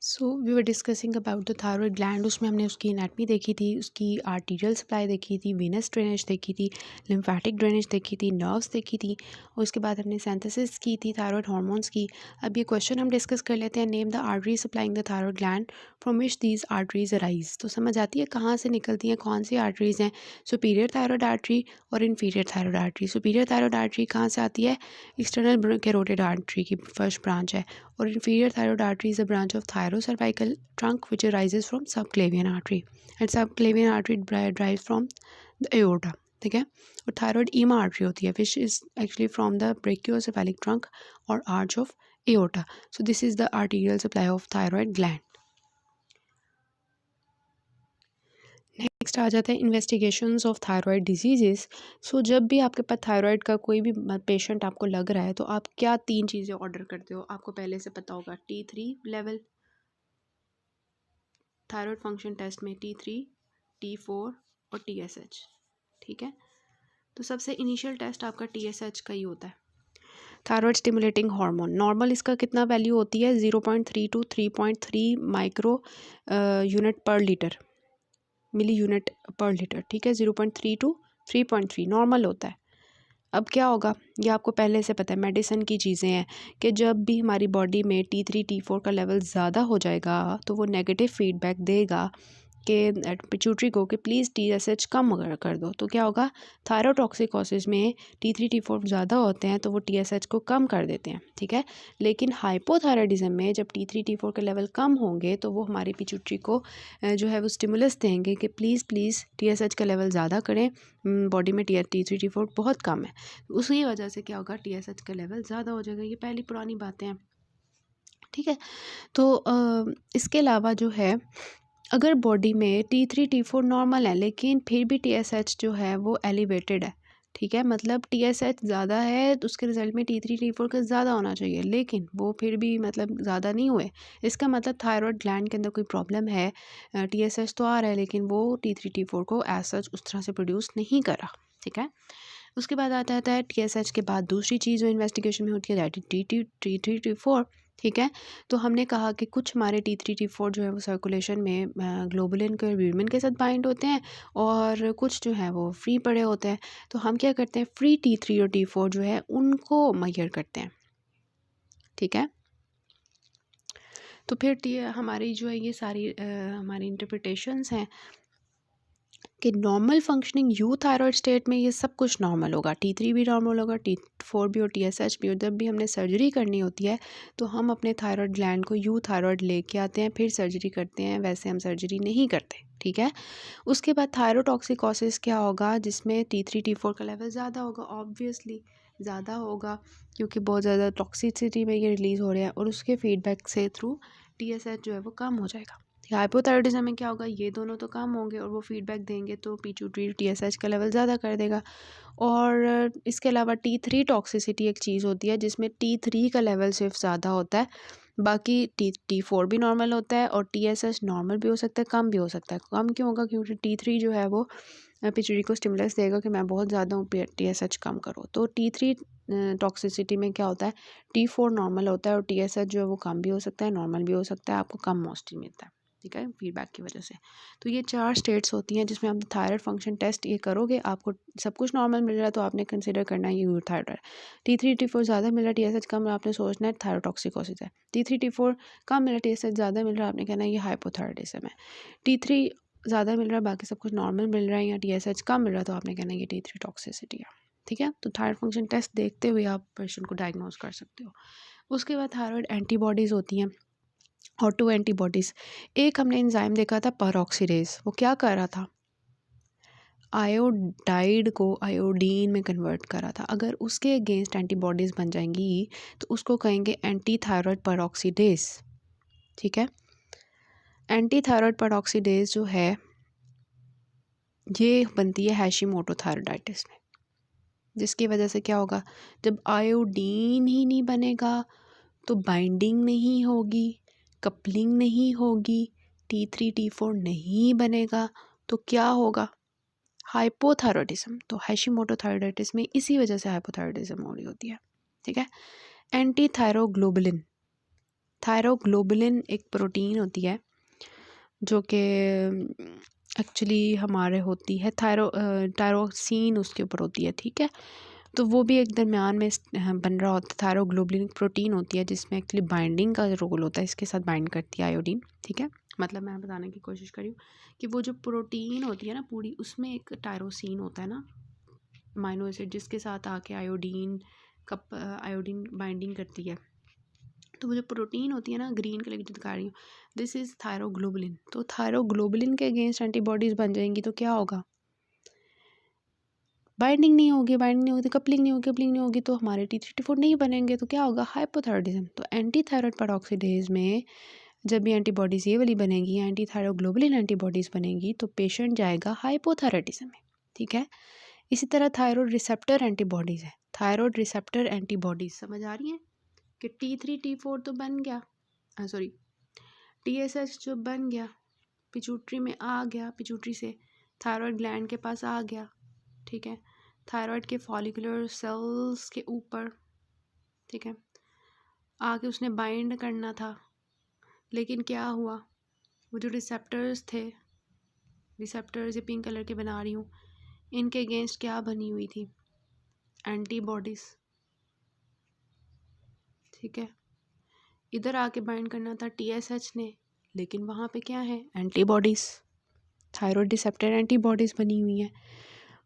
So we were discussing about the thyroid gland. उसमें हमने उसकी एनाटमी देखी थी, उसकी आर्टीरियल सप्लाई देखी थी, वीनस ड्रेनेज देखी थी, लिम्फेटिक ड्रेनेज देखी थी, नर्व्स देखी थी, और उसके बाद हमने सिंथेसिस की थी थायरॉयड हार्मोन्स की। अब ये क्वेश्चन हम डिस्कस कर लेते हैं। Name the artery supplying the thyroid gland from which these arteries arise. तो समझ आती है कहाँ से निकलती हैं, कौन सी आर्टरीज हैं। सुपीरियर थायरॉयड आर्टरी और inferior thyroid artery. Superior thyroid artery कहाँ से आती है? एक्सटर्नल कैरोटिड आर्टरी की फर्स्ट ब्रांच है। और inferior thyroid artery is a branch of thyrocervical trunk which arises from subclavian artery, and subclavian artery derives from the aorta। ठीक है। और थायरॉयड ईमा आर्टरी होती है which is actually from the brachiocephalic trunk और arch of aorta. So this is the arterial supply of thyroid gland. Next आ जाता है investigations of thyroid diseases. So जब भी आपके पास थायरॉयड का कोई भी पेशेंट आपको लग रहा है तो आप क्या 3 चीज़ें ऑर्डर करते हो? आपको पहले से पता होगा। T3 level thyroid function test में T3, T4 और TSH। ठीक है। तो सबसे इनिशियल टेस्ट आपका TSH का ही होता है, थायरॉयड स्टिमुलेटिंग हार्मोन। नॉर्मल इसका कितना वैल्यू होती है? 0.3 टू 3.3 माइक्रो यूनिट पर लीटर, मिली यूनिट पर लीटर। ठीक है। 0.3 टू 3.3 नॉर्मल होता है। अब क्या होगा, ये आपको पहले से पता है, मेडिसिन की चीज़ें हैं कि जब भी हमारी बॉडी में T3 T4 का लेवल ज़्यादा हो जाएगा तो वो नेगेटिव फीडबैक देगा कि पिट्यूटरी को कि प्लीज़ TSH कम कर दो। तो क्या होगा, थायरोटॉक्सिकोसिस में T3 T4 ज़्यादा होते हैं तो वो TSH को कम कर देते हैं। ठीक है। लेकिन हाइपोथायराइडिज्म में जब T3 T4 के लेवल कम होंगे तो वो हमारी पिट्यूटरी को जो है वो स्टिमुलस देंगे कि प्लीज़ प्लीज़ TSH का लेवल ज़्यादा करें, बॉडी में T3 T4 बहुत कम है। उसी वजह से क्या होगा, TSH का लेवल ज़्यादा हो जाएगा। ये पहली पुरानी बातें हैं। ठीक है। तो इसके अलावा जो है, अगर बॉडी में T3 T4 नॉर्मल है लेकिन फिर भी TSH जो है वो एलिवेटेड है। ठीक है। मतलब TSH ज़्यादा है तो उसके रिजल्ट में T3 T4 का ज़्यादा होना चाहिए, लेकिन वो फिर भी मतलब ज़्यादा नहीं हुए। इसका मतलब थायरॉयड ग्लैंड के अंदर कोई प्रॉब्लम है। TSH तो आ रहा है लेकिन वो T3 T4 को एज सच उस तरह से प्रोड्यूस नहीं कर रहा। ठीक है। उसके बाद आता है TSH के बाद दूसरी चीज़ जो इन्वेस्टिगेशन में होती है दैट इज T3 T4। ठीक है। तो हमने कहा कि कुछ हमारे T3 T4 जो है वो सर्कुलेशन में ग्लोबुलिन के और ब्यूमिन के साथ बाइंड होते हैं और कुछ जो है वो फ्री पड़े होते हैं। तो हम क्या करते हैं, फ्री T3 और T4 जो है उनको मेजर करते हैं। ठीक है। तो फिर हमारी जो है ये सारी हमारी इंटरप्रिटेशंस हैं कि normal functioning you thyroid state में ये सब कुछ नॉर्मल होगा। T3 भी नॉर्मल होगा, T4 भी और TSH भी। और जब भी हमने सर्जरी करनी होती है तो हम अपने थायरॉयड ग्लैंड को यू थायरॉयड लेके आते हैं, फिर सर्जरी करते हैं। वैसे हम सर्जरी नहीं करते। ठीक है। उसके बाद थायरोटॉक्सिकोसिस क्या होगा, जिसमें T3 T4 का लेवल ज़्यादा होगा, ऑब्वियसली ज़्यादा होगा क्योंकि बहुत ज़्यादा टॉक्सिसिटी में ये रिलीज़ हो रहा है और उसके फीडबैक से थ्रू TSH जो है वो कम हो जाएगा। हाइपोथायराइडिज्म में क्या होगा, ये दोनों तो कम होंगे और वो फीडबैक देंगे तो पिट्यूटरी TSH का लेवल ज़्यादा कर देगा। और इसके अलावा T3 टॉक्सिसिटी एक चीज़ होती है जिसमें T3 का लेवल सिर्फ ज़्यादा होता है, बाकी T4 भी नॉर्मल होता है और TSH नॉर्मल भी हो सकता है, कम भी हो सकता है। कम क्यों होगा, क्योंकि T3 जो है वो पिट्यूटरी को स्टिमुलस देगा कि मैं बहुत ज़्यादा हूँ, TSH कम करो। तो T3 टॉक्सिसिटी में क्या होता है, T4 नॉर्मल होता है और TSH जो है वो कम भी हो सकता है, नॉर्मल भी हो सकता है, आपको कम मोस्टली मिलता है। ठीक है, फीडबैक की वजह से। तो ये 4 स्टेट्स होती हैं जिसमें आप थायराइड फंक्शन टेस्ट ये करोगे, आपको सब कुछ नॉर्मल मिल रहा है तो आपने कंसिडर करना है ये यूरोथायराइड। T3 T4 ज़्यादा मिल रहा है, TSH कम, आपने सोचना है थायरोटॉक्सिकोसिस है। T3 T4 कम मिल रहा है, TSH ज़्यादा मिल रहा है, आपने कहना है ये हाइपोथायराइडिज्म है। T3 ज़्यादा मिल रहा है, बाकी सब कुछ नॉर्मल मिल रहा है, या TSH कम मिल रहा है तो आपने कहना है ये T3 टॉक्सिसिटी है। ठीक है। तो थायराइड फंक्शन टेस्ट देखते हुए आप पेशेंट को डायग्नोज कर सकते हो। उसके बाद थायराइड एंटीबॉडीज़ होती हैं, ऑटो एंटीबॉडीज़। एक हमने एंजाइम देखा था पेरोक्सीडेज, वो क्या कर रहा था, आयोडाइड को आयोडीन में कन्वर्ट करा था। अगर उसके अगेंस्ट एंटीबॉडीज़ बन जाएंगी तो उसको कहेंगे एंटी थायरॉयड पेरोक्सीडेज। ठीक है। एंटी थायरॉयड पेरोक्सीडेज जो है ये बनती है हैशिमोटो थायरॉयडाइटिस में, जिसकी वजह से क्या होगा, जब आयोडीन ही नहीं बनेगा तो बाइंडिंग नहीं होगी, कपलिंग नहीं होगी, T3 T4 नहीं बनेगा तो क्या होगा, हाइपोथायरॉयडिज्म। तो हैशिमोटो थायरॉयडाइटिस में इसी वजह से हाइपोथायरॉयडिज्म हो रही होती है। ठीक है। एंटी थायरोग्लोबुलिन थायरोग्लोबुलिन एक प्रोटीन होती है जो कि एक्चुअली हमारे होती है टायरोसिन उसके ऊपर होती है, ठीक है। तो वो भी एक दरमियान में बन रहा होता है। थायरोग्लोबुलिन प्रोटीन होती है जिसमें एक्चुअली बाइंडिंग का रोल होता है, इसके साथ बाइंड करती है आयोडीन, ठीक है। मतलब मैं बताने की कोशिश कर रही हूँ कि वो जो प्रोटीन होती है ना पूरी, उसमें एक टायरोसिन होता है ना, अमाइनो एसिड, जिसके साथ आके आयोडीन बाइंडिंग करती है। तो वो जो प्रोटीन होती है ना ग्रीन कलर की जो दिखा रही हूँ, दिस इज़ थायरोग्लोबुलिन। तो थायरोग्लोबुलिन के अगेंस्ट एंटीबॉडीज़ बन जाएंगी तो क्या होगा, बाइंडिंग नहीं होगी, बाइंडिंग नहीं होगी तो कपलिंग नहीं होगी, कपलिंग नहीं होगी तो हमारे T3T4 नहीं बनेंगे, तो क्या होगा, हाइपोथायरॉयडिज्म। तो एंटी थायराइड पेरोक्सीडेज में जब ये एंटीबॉडीज़ ये वाली बनेगी, एंटी थायरोग्लोबुलिन एंटीबॉडीज़ बनेगी, तो पेशेंट जाएगा हाइपोथायरॉयडिज्म में, ठीक है। इसी तरह थायरॉयड रिसेप्टर एंटीबॉडीज़ है, थायरॉयड रिसेप्टर एंटीबॉडीज़ समझ आ रही हैं कि T3T4 तो बन गया, सॉरी TSH जो बन गया पिट्यूटरी में आ गया, पिट्यूटरी से थायरॉयड ग्लैंड के पास आ गया, ठीक है, थायरॉयड के फॉलिकुलर सेल्स के ऊपर, ठीक है, आके उसने बाइंड करना था। लेकिन क्या हुआ, वो जो रिसेप्टर्स थे, रिसेप्टर्स ये पिंक कलर के बना रही हूँ, इनके अगेंस्ट क्या बनी हुई थी, एंटीबॉडीज़, ठीक है। इधर आके बाइंड करना था TSH ने, लेकिन वहाँ पे क्या है, एंटीबॉडीज़, थायरॉयड रिसेप्टर एंटीबॉडीज़ बनी हुई हैं।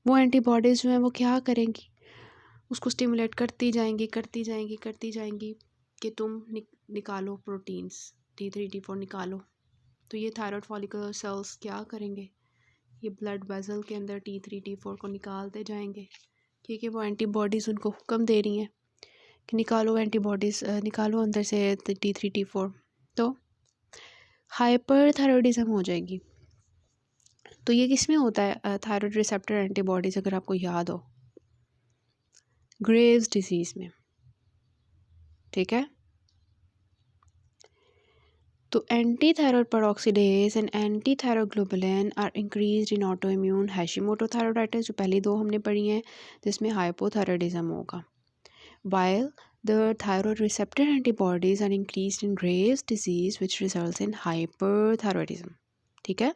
वो एंटीबॉडीज़ जो हैं वो क्या करेंगी, उसको स्टिमुलेट करती जाएंगी करती जाएंगी करती जाएंगी कि तुम निकालो प्रोटीन्स, T3T4 निकालो। तो ये थायरॉयड फॉलिकुलर सेल्स क्या करेंगे, ये ब्लड वेसल के अंदर T3T4 को निकालते जाएंगे, ठीक है। वो एंटीबॉडीज़ उनको हुक्म दे रही हैं कि निकालो एंटीबॉडीज़, निकालो अंदर से T3T4, तो हाइपर थायरॉयडिज्म हो जाएगी। तो ये किस में होता है, थायरॉयड रिसेप्टर एंटीबॉडीज़, अगर आपको याद हो, ग्रेव्स डिजीज़ में, ठीक है। तो anti thyroid peroxidase and anti thyroglobulin are increased in autoimmune Hashimoto thyroiditis, जो पहली दो हमने पढ़ी हैं जिसमें हाइपोथायरॉयडिज्म होगा, while the thyroid receptor antibodies are increased in Graves' disease which results in hyperthyroidism, ठीक है।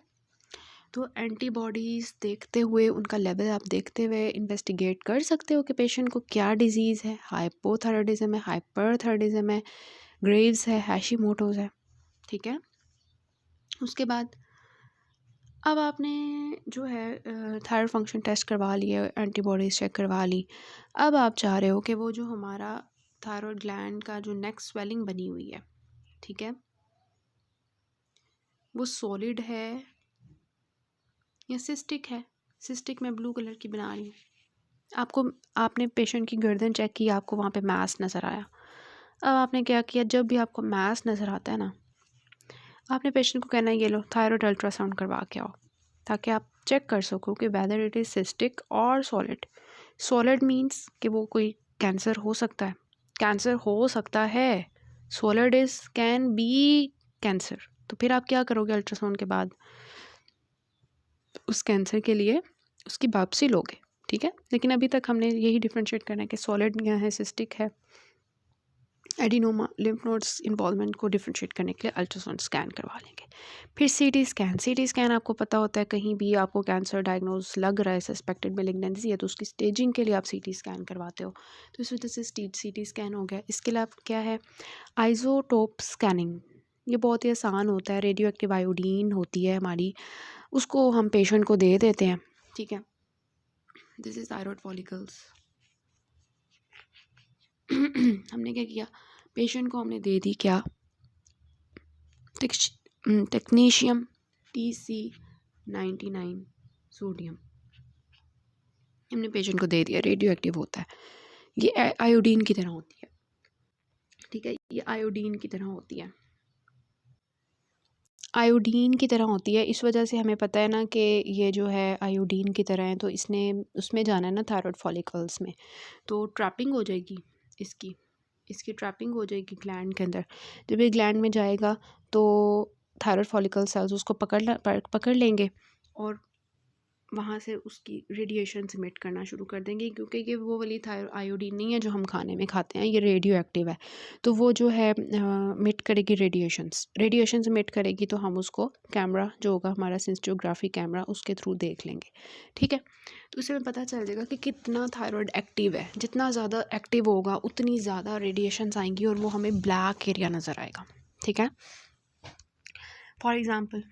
तो एंटीबॉडीज़ देखते हुए, उनका लेवल आप देखते हुए इन्वेस्टिगेट कर सकते हो कि पेशेंट को क्या डिजीज़ है, हाइपोथायरॉयडिज्म है, हाइपरथायरॉयडिज्म है, ग्रेव्स है, हैशिमोटोज है, ठीक है। उसके बाद अब आपने जो है थायरॉयड फंक्शन टेस्ट करवा लिया, एंटीबॉडीज़ चेक करवा ली, अब आप चाह रहे हो कि वो जो हमारा थायरॉयड ग्लैंड का जो नेक स्वेलिंग बनी हुई है, ठीक है, वो सॉलिड है या सिस्टिक है। सिस्टिक मैं ब्लू कलर की बना रही हूँ। आपने पेशेंट की गर्दन चेक की, आपको वहाँ पे मास नज़र आया। अब आपने क्या किया, जब भी आपको मास नज़र आता है ना, आपने पेशेंट को कहना है ये लो थायरॉयड अल्ट्रासाउंड करवा के आओ, ताकि आप चेक कर सको कि वेदर इट इज़ सिस्टिक और सॉलिड। सॉलिड मीन्स कि वो कोई कैंसर हो सकता है, कैंसर हो सकता है, solid is can be cancer. तो फिर आप क्या करोगे, अल्ट्रासाउंड के बाद उस कैंसर के लिए उसकी बायोप्सी लोगे, ठीक है। लेकिन अभी तक हमने यही डिफ्रेंशिएट करना है कि सॉलिड क्या है, सिस्टिक है, एडिनोमा, लिम्फ नोड्स इन्वॉल्वमेंट को डिफ्रेंशिएट करने के लिए अल्ट्रासाउंड स्कैन करवा लेंगे। फिर सीटी स्कैन आपको पता होता है, कहीं भी आपको कैंसर डायग्नोज लग रहा है, सस्पेक्टेड मेलिग्नेंसी है, तो उसकी स्टेजिंग के लिए आप सीटी स्कैन करवाते हो, तो इस वजह से सीटी स्कैन हो गया। इसके अलावा क्या है, आइसोटोप स्कैनिंग, ये बहुत ही आसान होता है। रेडियो एक्टिव आयोडीन होती है हमारी, उसको हम पेशेंट को दे देते हैं, ठीक है। This is thyroid follicles. हमने क्या किया, पेशेंट को हमने दे दी क्या, टेक्नीशियम Tc99 सोडियम, हमने पेशेंट को दे दिया, रेडियो एक्टिव होता है, ये आयोडीन की तरह होती है, ठीक है, ये आयोडीन की तरह होती है, आयोडीन की तरह होती है। इस वजह से हमें पता है ना कि ये जो है आयोडीन की तरह है, तो इसने उसमें जाना है ना थायरॉयड फॉलिकल्स में, तो ट्रैपिंग हो जाएगी इसकी ट्रैपिंग हो जाएगी ग्लैंड के अंदर। जब ये ग्लैंड में जाएगा तो थायरॉयड फॉलिकल सेल्स उसको पकड़ लेंगे और वहाँ से उसकी रेडिएशन इमिट करना शुरू कर देंगे, क्योंकि ये वो वाली आयोडीन नहीं है जो हम खाने में खाते हैं, ये रेडियो एक्टिव है। तो वो जो है इमिट करेगी रेडिएशंस इमिट करेगी, तो हम उसको कैमरा जो होगा हमारा सिंस्टोग्राफी कैमरा उसके थ्रू देख लेंगे। ठीक है, तो उससे हमें पता चल जाएगा कि कितना थायराइड एक्टिव है। जितना ज़्यादा एक्टिव होगा उतनी ज़्यादा रेडिएशंस आएंगी और वो हमें ब्लैक एरिया नज़र आएगा। ठीक है, फॉर एग्ज़ाम्पल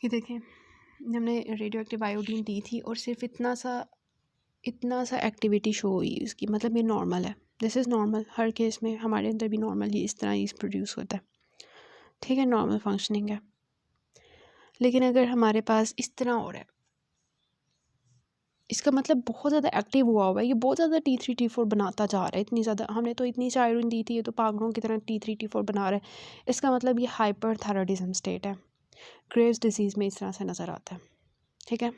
ये देखें, हमने रेडियो एक्टिव आयोडीन दी थी और सिर्फ इतना सा एक्टिविटी शो हुई इसकी, मतलब ये नॉर्मल है। This is normal, her case में हमारे अंदर भी नॉर्मल ही इस तरह ही प्रोड्यूस होता है। ठीक है, नॉर्मल फंक्शनिंग है। लेकिन अगर हमारे पास इस तरह हो रहा है, इसका मतलब बहुत ज़्यादा एक्टिव हुआ हुआ है, ये बहुत ज़्यादा T3 T4 बनाता जा रहा है। इतनी ज़्यादा हमने तो इतनी आयरन दी थी, ये तो पागलों की तरह T3 T4 बना रहा है। इसका मतलब ये हाइपर थायराइडिज्म स्टेट है। ग्रेव्स डिजीज़ में इस तरह से नज़र आता है। ठीक है,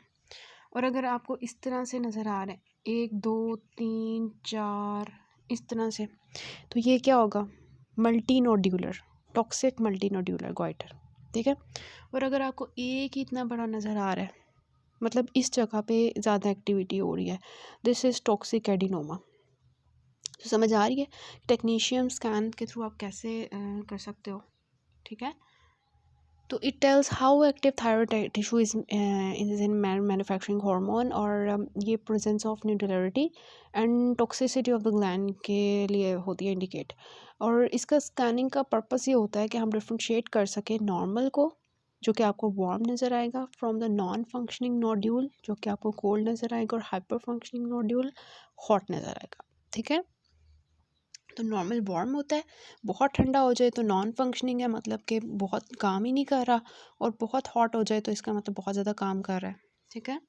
और अगर आपको इस तरह से नज़र आ रहा है 1 2 3 4 इस तरह से, तो ये क्या होगा, multi nodular toxic multi nodular goitre. ठीक है, और अगर आपको एक ही इतना बड़ा नज़र आ रहा है, मतलब इस जगह पे ज़्यादा एक्टिविटी हो रही है, दिस इज़ टॉक्सिक एडिनोमा। तो समझ आ रही है टेक्नीशियन स्कैन के थ्रू आप कैसे कर सकते हो। ठीक है, तो it tells how active thyroid tissue is in manufacturing hormone, और ये presence of neutrality and toxicity of the gland के लिए होती है इंडिकेट। और इसका स्कैनिंग का पर्पस ये होता है कि हम डिफ्रेंशिएट कर सकें नॉर्मल को, जो कि आपको वार्म नज़र आएगा, from the non functioning nodule जो कि आपको कोल्ड नज़र आएगा, और हाइपर फंक्शनिंग नोड्यूल हॉट नज़र आएगा। ठीक है, तो नॉर्मल वार्म होता है, बहुत ठंडा हो जाए तो नॉन फंक्शनिंग है, मतलब कि बहुत काम ही नहीं कर रहा, और बहुत हॉट हो जाए तो इसका मतलब बहुत ज़्यादा काम कर रहा है। ठीक है,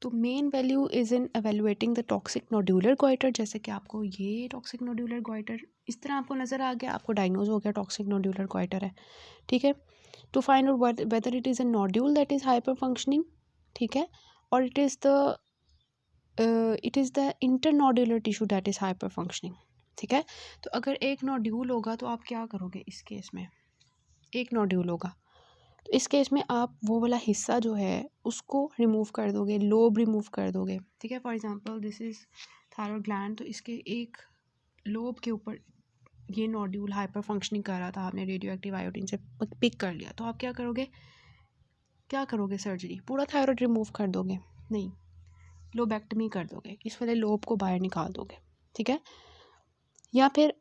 तो main value is in evaluating the toxic nodular goitre. जैसे कि आपको ये टॉक्सिक नोड्यूलर गॉइटर इस तरह आपको नज़र आ गया, आपको डायग्नोज हो गया टॉक्सिक नोड्यूलर गॉइटर है। ठीक है, to find out whether it is a nodule that is hyperfunctioning. ठीक है, और it is the internodular tissue that is hyperfunctioning. ठीक है, तो अगर एक नोड्यूल होगा तो आप क्या करोगे, इस केस में एक नोड्यूल होगा तो इस केस में आप वो वाला हिस्सा जो है उसको रिमूव कर दोगे, लोब रिमूव कर दोगे। ठीक है, for example this is thyroid gland, तो इसके एक लोब के ऊपर ये नोड्यूल हाइपर फंक्शनिंग कर रहा था, आपने रेडियो एक्टिव आयोडीन से पिक कर लिया, तो आप क्या करोगे सर्जरी, पूरा थायराइड रिमूव कर दोगे? नहीं, लोबेक्टमी कर दोगे, इस वाले लोब को बाहर निकाल दोगे। ठीक है, या फिर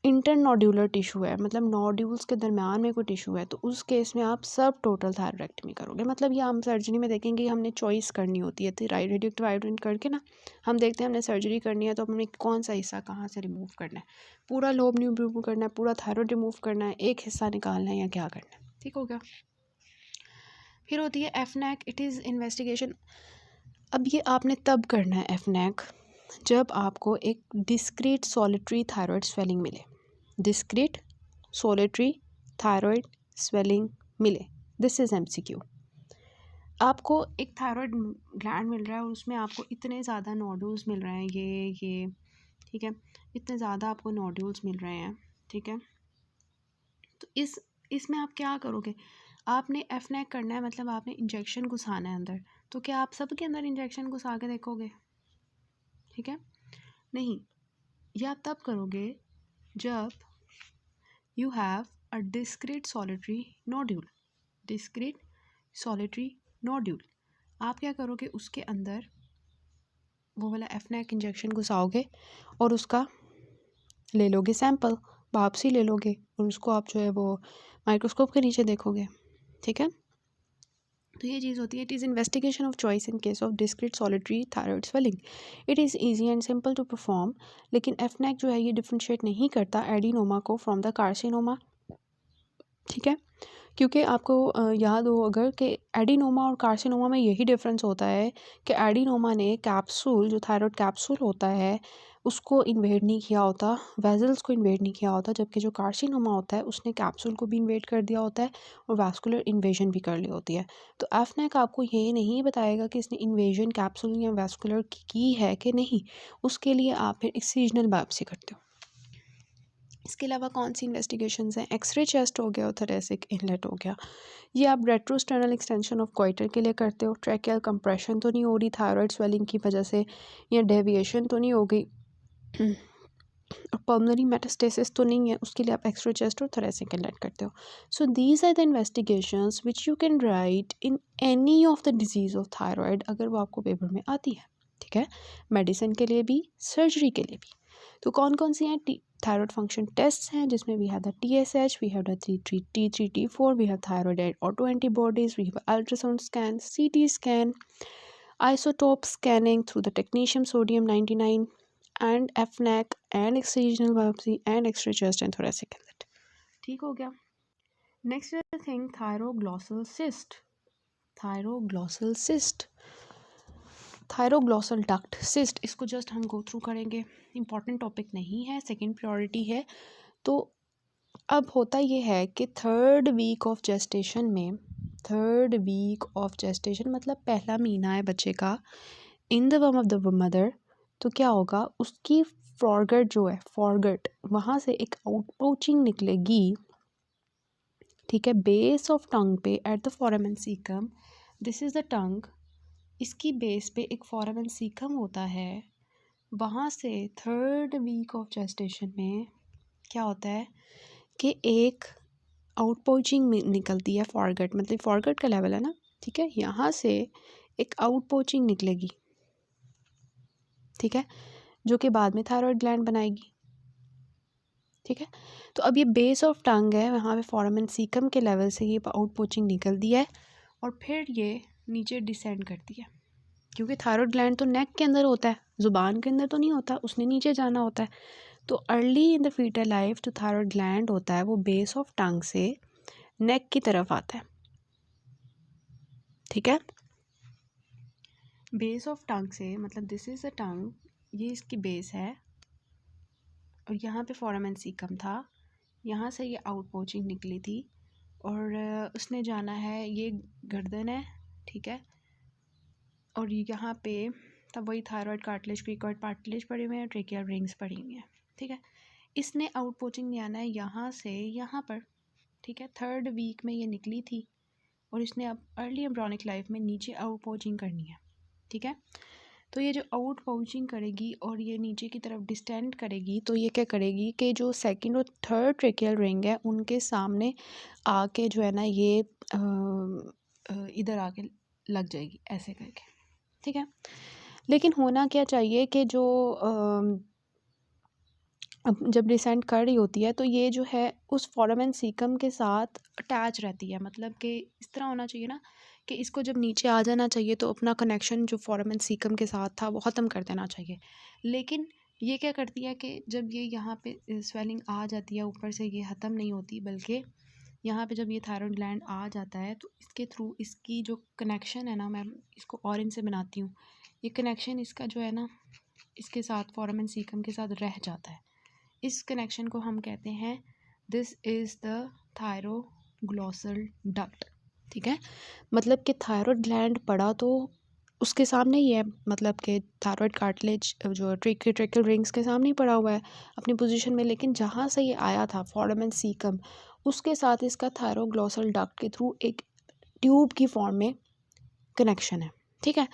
इंटरनोड्यूलर टिश्यू है, मतलब नोड्यूल्स के दरमियान में कोई टिश्यू है, तो उस केस में आप सब टोटल थायरैक्टमी करोगे। मतलब ये हम सर्जरी में देखेंगे, हमने चॉइस करनी होती है, तो रेडियोएक्टिव आयोडीन करके ना हम देखते हैं हमने सर्जरी करनी है तो हमने कौन सा हिस्सा कहाँ से रिमूव करना है, पूरा लोब नहीं रिमूव करना है, पूरा थायरॉइड रिमूव करना है, एक हिस्सा निकालना है, या क्या करना है। ठीक हो गया। फिर होती है एफनैक, इट इज़ इन्वेस्टिगेशन। अब ये आपने तब करना है एफनैक जब आपको एक डिस्क्रीट सॉलिटरी थायरॉइड स्वेलिंग मिले, डिस्क्रीट सोलिटरी थायरॉइड स्वेलिंग मिले। This is MCQ। आपको एक थायरॉइड ग्लैंड मिल रहा है और उसमें आपको इतने ज़्यादा नोड्यूल्स मिल रहे हैं, ये ठीक है, इतने ज़्यादा आपको नोड्यूल्स मिल रहे हैं। ठीक है, तो इसमें आप क्या करोगे, आपने एफनैक करना है, मतलब आपने इंजेक्शन घुसाना है अंदर। तो क्या आप सबके अंदर इंजेक्शन घुसा के देखोगे? ठीक है, नहीं, यह आप तब करोगे जब you have a discrete solitary nodule। discrete solitary nodule, आप क्या करोगे, उसके अंदर वो वाला एफनैक इंजेक्शन घुसाओगे और उसका ले लोगे सैंपल, बायोप्सी ले लोगे, और उसको आप जो है वो माइक्रोस्कोप के नीचे देखोगे। ठीक है, तो ये चीज़ होती है। It is investigation of choice in case of discrete solitary thyroid swelling. It is easy and simple to perform, लेकिन एफनैक जो है ये डिफ्रेंशिएट नहीं करता एडिनोमा को फ्रॉम द कार्सिनोमा। ठीक है, क्योंकि आपको याद हो अगर कि एडिनोमा और कार्सिनोमा में यही डिफरेंस होता है कि एडिनोमा ने कैप्सूल, जो थायरॉइड कैप्सूल होता है, उसको इन्वेड नहीं किया होता, वेजल्स को इन्वेड नहीं किया होता, जबकि जो कार्सिनोमा होता है उसने कैप्सूल को भी इन्वेड कर दिया होता है और वैस्कुलर इन्वेजन भी कर ली होती है। तो एफनैक आपको ये नहीं बताएगा कि इसने इन्वेजन कैप्सूल या वैस्कुलर की है कि नहीं, उसके लिए आप फिर एक्सीजनल बायोप्सी करते हो। इसके अलावा कौन सी इन्वेस्टिगेशंस हैं, एक्सरे चेस्ट हो गया और थोरेसिक इनलेट हो गया। ये आप रेट्रोस्टर्नल एक्सटेंशन ऑफ क्वाइटर के लिए करते हो। ट्रैकियल कंप्रेशन तो नहीं हो रही थायराइड स्वेलिंग की वजह से, या डेविएशन तो नहीं हो गई और पल्मोनरी मेटास्टेसिस तो नहीं है, उसके लिए आप एक्सरे चेस्ट और थोरेसिक इनलेट करते हो। So these are the investigations which you can write in any of the disease of thyroid, अगर वो आपको पेपर में आती है। ठीक है, मेडिसिन के लिए भी, सर्जरी के लिए भी। तो कौन कौन सी हैं थायराइड फंक्शन टेस्ट हैं, जिसमें we have the TSH, we have the T3 T4, we have thyroid auto antibodies, we have ultrasound scan, CT scan, isotope scanning through the technetium sodium 99 and FNAC and excisional biopsy and X-ray chest and thoracic inlet. ठीक हो गया। Next thing, thyroglossal cyst. Thyroglossal cyst, thyroglossal duct cyst, इसको just हम go through करेंगे, important topic नहीं है, second priority है। तो अब होता ये है कि थर्ड वीक ऑफ जेस्टेशन में, थर्ड वीक ऑफ जेस्टेशन मतलब पहला महीना है बच्चे का इन द वम ऑफ द मदर, तो क्या होगा, उसकी फॉरगट जो है, फॉरगट वहाँ से एक आउटपोचिंग निकलेगी। ठीक है, बेस ऑफ टंग पे at the foramen caecum, this is the tongue, इसकी बेस पे एक फोरामेन सीकम होता है। वहाँ से थर्ड वीक ऑफ जेस्टेशन में क्या होता है कि एक आउटपोचिंग निकलती है, फॉरगट मतलब फॉरगट का लेवल है ना। ठीक है, यहाँ से एक आउटपोचिंग निकलेगी। ठीक है, जो कि बाद में थायराइड ग्लैंड बनाएगी। ठीक है, तो अब ये बेस ऑफ टंग है, वहाँ पे फोरामेन सीकम के लेवल से ये आउटपोचिंग निकलती है और फिर ये नीचे डिसेंड करती है, क्योंकि थायराइड ग्लैंड तो नेक के अंदर होता है, ज़ुबान के अंदर तो नहीं होता, उसने नीचे जाना होता है। तो early in the fetal life जो थायराइड ग्लैंड होता है वो बेस ऑफ टंग से नेक की तरफ आता है। ठीक है, बेस ऑफ टंग से मतलब दिस इज़ अ टंग, ये इसकी बेस है और यहाँ पे फोरामेन सीकम था, यहाँ से ये आउटपोचिंग निकली थी और उसने जाना है, ये गर्दन है। ठीक है, और यहाँ पे तब वही थायराइड कार्टिलेज, क्रिकॉइड कार्टिलेज पड़ी हुई है, ट्रेकियल रिंग्स पड़ी हुई हैं। ठीक है, इसने आउटपोचिंग नहीं आना है यहाँ से यहाँ पर। ठीक है, थर्ड वीक में ये निकली थी और इसने अब अर्ली एम्ब्रियोनिक लाइफ में नीचे आउटपोचिंग करनी है। ठीक है, तो ये जो आउटपोचिंग करेगी और ये नीचे की तरफ डिस्टेंड करेगी, तो ये क्या करेगी कि जो सेकंड और थर्ड ट्रेकियल रिंग है उनके सामने आके जो है ना ये इधर आके लग जाएगी ऐसे करके। ठीक है, लेकिन होना क्या चाहिए कि जो अब जब डिसेंड कर रही होती है तो ये जो है उस फोरामेन सीकम के साथ अटैच रहती है, मतलब कि इस तरह होना चाहिए ना कि इसको जब नीचे आ जाना चाहिए तो अपना कनेक्शन जो फोरामेन सीकम के साथ था वो ख़त्म कर देना चाहिए। लेकिन ये क्या करती है कि जब ये यहाँ पे स्वेलिंग आ जाती है ऊपर से, ये ख़त्म नहीं होती, बल्कि यहाँ पे जब ये थायराइड ग्लैंड आ जाता है तो इसके थ्रू इसकी जो कनेक्शन है ना, मैं इसको ऑरेंज से बनाती हूँ, ये कनेक्शन इसका जो है ना इसके साथ फोरामेन सीकम के साथ रह जाता है। इस कनेक्शन को हम कहते हैं, दिस इज़ द थायरोग्लॉसल डक्ट। ठीक है, मतलब कि थायराइड ग्लैंड पड़ा तो उसके सामने ही है, मतलब कि थायराइड कार्टिलेज जो ट्रेकियल रिंग्स के सामने ही पड़ा हुआ है अपनी पोजीशन में, लेकिन जहाँ से ये आया था फोरामेन सीकम, उसके साथ इसका थायरोग्लॉसल डक्ट के थ्रू एक ट्यूब की फॉर्म में कनेक्शन है। ठीक है,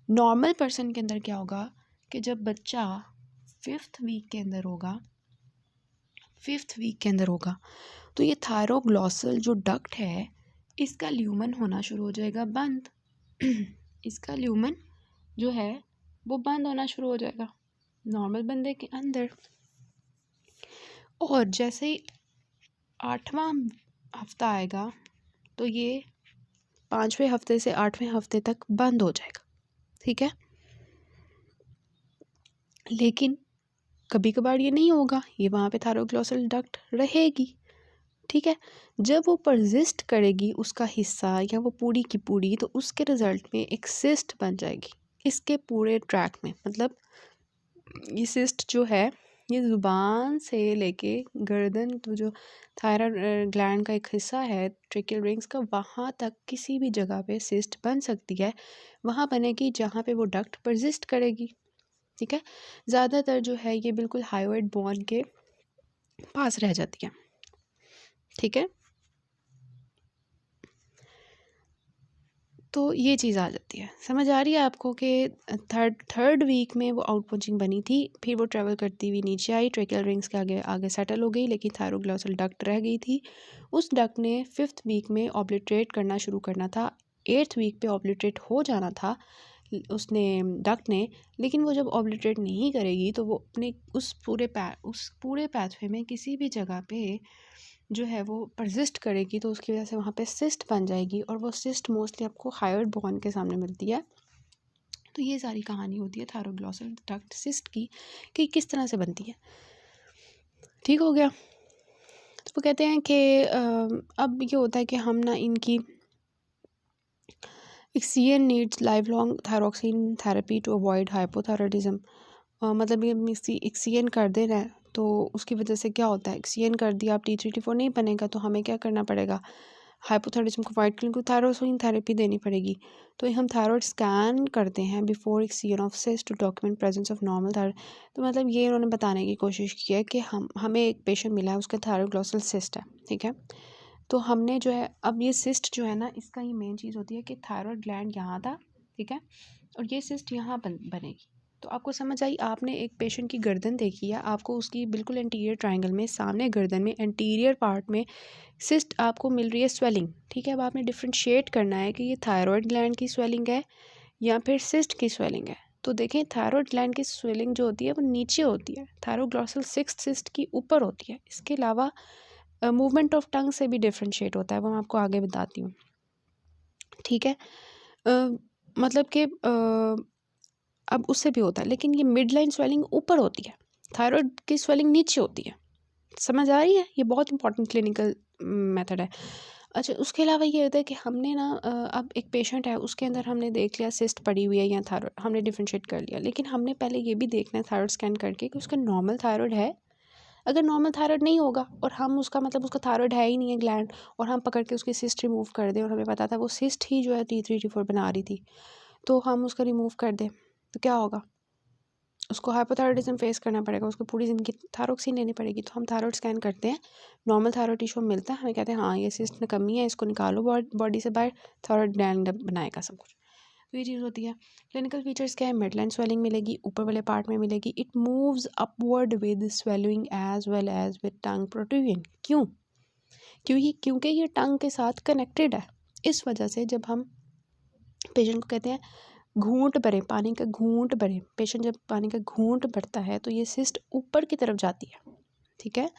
नॉर्मल पर्सन के अंदर क्या होगा कि जब बच्चा फिफ्थ वीक के अंदर होगा, तो ये थायरोग्लॉसल जो डक्ट है इसका ल्यूमन होना शुरू हो जाएगा बंद। इसका ल्यूमन जो है वो बंद होना शुरू हो जाएगा नॉर्मल बंदे के अंदर। और जैसे ही 8वां हफ्ता आएगा तो ये 5वें हफ्ते से 8वें हफ्ते तक बंद हो जाएगा। ठीक है, लेकिन कभी कभार ये नहीं होगा, ये वहाँ पे थायरोग्लॉसल डक्ट रहेगी। ठीक है, जब वो परसिस्ट करेगी उसका हिस्सा या वो पूरी की पूरी, तो उसके रिज़ल्ट में एक सिस्ट बन जाएगी इसके पूरे ट्रैक में। मतलब ये सिस्ट जो है ये ज़ुबान से लेके गर्दन, तो जो थायराइड ग्लैंड का एक हिस्सा है ट्रेकियल रिंग्स का, वहाँ तक किसी भी जगह पे सिस्ट बन सकती है। वहाँ बनेगी जहाँ पे वो डक्ट परसिस्ट करेगी। ठीक है, ज़्यादातर जो है ये बिल्कुल हाइवाइड बोन के पास रह जाती है। ठीक है, तो ये चीज़ आ जाती है। समझ आ रही है आपको कि थर्ड वीक में वो आउट पंचिंग बनी थी, फिर वो ट्रैवल करती हुई नीचे आई, ट्रेकियल रिंग्स के आगे आगे सेटल हो गई, लेकिन थायरोग्लॉसल डक्ट रह गई थी। उस डक्ट ने 5th वीक में ऑब्लिटरेट करना शुरू करना था, 8th वीक पे ऑब्लिटरेट हो जाना था उसने डक्ट ने। लेकिन वो जब ऑब्लिटरेट नहीं करेगी तो वो अपने उस पूरे पैथवे में किसी भी जगह पे जो है वो परसिस्ट करेगी, तो उसकी वजह से वहाँ पे सिस्ट बन जाएगी, और वो सिस्ट मोस्टली आपको हायर्ड बोन के सामने मिलती है। तो ये सारी कहानी होती है थायरोग्लॉसल डक्ट सिस्ट की, कि किस तरह से बनती है। ठीक हो गया। तो वो कहते हैं कि अब ये होता है कि हम ना इनकी excision needs lifelong thyroxine therapy to avoid hypothyroidism. मतलब ये एक्सियन कर दे रहा है, तो उसकी वजह से क्या होता है, एक्सियन कर दिया, आप T3 T4 नहीं बनेगा, तो हमें क्या करना पड़ेगा, हाइपोथायरॉयडिज्म को अवॉइड करने को थायरोक्सिन थेरेपी देनी पड़ेगी। तो हम थायराइड स्कैन करते हैं before excision of cyst to document presence of normal thyroid. तो मतलब ये उन्होंने बताने की कोशिश की है कि हमें एक पेशेंट मिला है, उसका थायरोग्लॉसल सिस्ट है। ठीक है, तो हमने जो है, अब ये सिस्ट जो है ना, इसका ही मेन चीज़ होती है कि थायराइड ग्लैंड यहाँ था, ठीक है, और ये सिस्ट यहाँ बनेगी। तो आपको समझ आई, आपने एक पेशेंट की गर्दन देखी है, आपको उसकी बिल्कुल एंटीरियर ट्रायंगल में सामने गर्दन में एंटीरियर पार्ट में सिस्ट आपको मिल रही है, स्वेलिंग। ठीक है, अब आपने डिफ्रेंशिएट करना है कि ये थायराइड ग्लैंड की स्वेलिंग है या फिर सिस्ट की स्वेलिंग है। तो देखें, थायराइड ग्लैंड की स्वेलिंग जो होती है वो नीचे होती है, थायरोग्लॉसल सिक्स्थ सिस्ट की ऊपर होती है। इसके अलावा मूवमेंट ऑफ टंग से भी डिफ्रेंशिएट होता है, वो मैं आपको आगे बताती हूँ। ठीक है, मतलब कि अब उससे भी होता है, लेकिन ये मिड लाइन स्वेलिंग ऊपर होती है, थायराइड की स्वेलिंग नीचे होती है। समझ आ रही है, ये बहुत इंपॉर्टेंट क्लिनिकल मेथड है। अच्छा, उसके अलावा ये होता है कि हमने ना अब एक पेशेंट है, उसके अंदर हमने देख लिया सिस्ट पड़ी हुई है या थायराइड, हमने डिफ्रेंशिएट कर लिया, लेकिन हमने पहले ये भी देखना है थायराइड स्कैन करके कि उसका नॉर्मल थायराइड है। अगर नॉर्मल थायराइड नहीं होगा और हम उसका मतलब उसका थायराइड है ही नहीं है ग्लैंड, और हम पकड़ के उसकी सिस्ट रिमूव कर दें, और हमें पता था वो सिस्ट ही जो है T3 T4 बना रही थी, तो हम उसका रिमूव कर दें, तो क्या होगा, उसको हाइपोथायरॉयडिज्म फेस करना पड़ेगा, उसको पूरी ज़िंदगी थायरोक्सिन लेनी पड़ेगी। तो हम थायराइड स्कैन करते हैं, नॉर्मल थायराइड टिश्यू मिलता है, हमें कहते हैं हाँ ये सिस्ट में कमी है, इसको निकालो बॉडी से बाहर, थायराइड ग्लैंड बनाएगा सब कुछ। तो ये चीज़ होती है। क्लिनिकल फीचर्स क्या है, मिडलाइन स्वेलिंग मिलेगी, ऊपर वाले पार्ट में मिलेगी, it moves upward with swelling as well as with tongue protrusion. क्योंकि ये टंग के साथ कनेक्टेड है। इस वजह से जब हम पेशेंट को कहते हैं घूंट भरे, पानी का घूंट भरे, पेशेंट जब पानी का घूंट भरता है तो ये सिस्ट ऊपर की तरफ जाती है। ठीक है,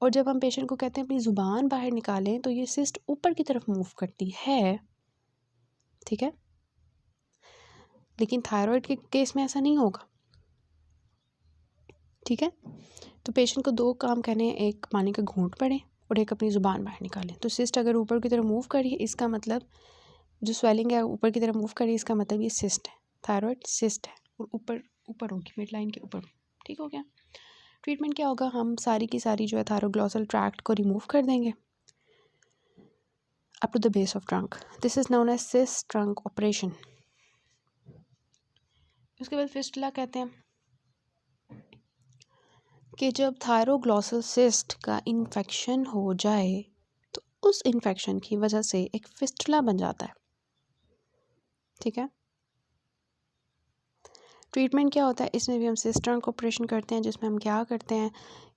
और जब हम पेशेंट को कहते हैं अपनी ज़ुबान बाहर निकालें, तो ये सिस्ट ऊपर की तरफ मूव करती है। ठीक है, लेकिन थायराइड के केस में ऐसा नहीं होगा। ठीक है, तो पेशेंट को 2 काम करने हैं, एक पानी का घूंट भरें और एक अपनी ज़ुबान बाहर निकालें। तो सिस्ट अगर ऊपर की तरफ मूव करिए, इसका मतलब जो स्वेलिंग है ऊपर की तरफ मूव करिए, इसका मतलब ये सिस्ट है, थायराइड सिस्ट है, और ऊपर ऊपर होगी, मिड लाइन के ऊपर। ठीक हो गया। ट्रीटमेंट क्या होगा, हम सारी की सारी जो है थायरोग्लॉसल ट्रैक्ट को रिमूव कर देंगे up to the base of trunk. This is known as sis trunk operation. उसके बाद फिस्टुला कहते हैं कि जब थायरोग्लॉसल सिस्ट का इन्फेक्शन हो जाए तो उस इन्फेक्शन की वजह से एक फिस्टुला बन जाता है। ठीक है, ट्रीटमेंट क्या होता है, इसमें भी हम सिस ट्रंक ऑपरेशन करते हैं, जिसमें हम क्या करते हैं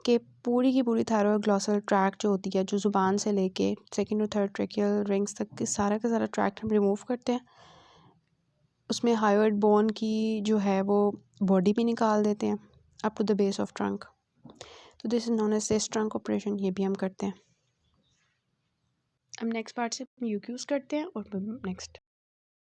कि पूरी की पूरी थायरोग्लॉसल ट्रैक्ट जो होती है, जो ज़ुबान से लेके सेकंड और थर्ड ट्रेकियल रिंग्स तक का सारा ट्रैक्ट हम रिमूव करते हैं। उसमें हायोइड बोन की जो है वो बॉडी भी निकाल देते हैं up to the base of trunk. तो this is non age sis trunk operation, ये भी हम करते हैं। अब नेक्स्ट पार्ट से हम यूक्यूज करते हैं और नेक्स्ट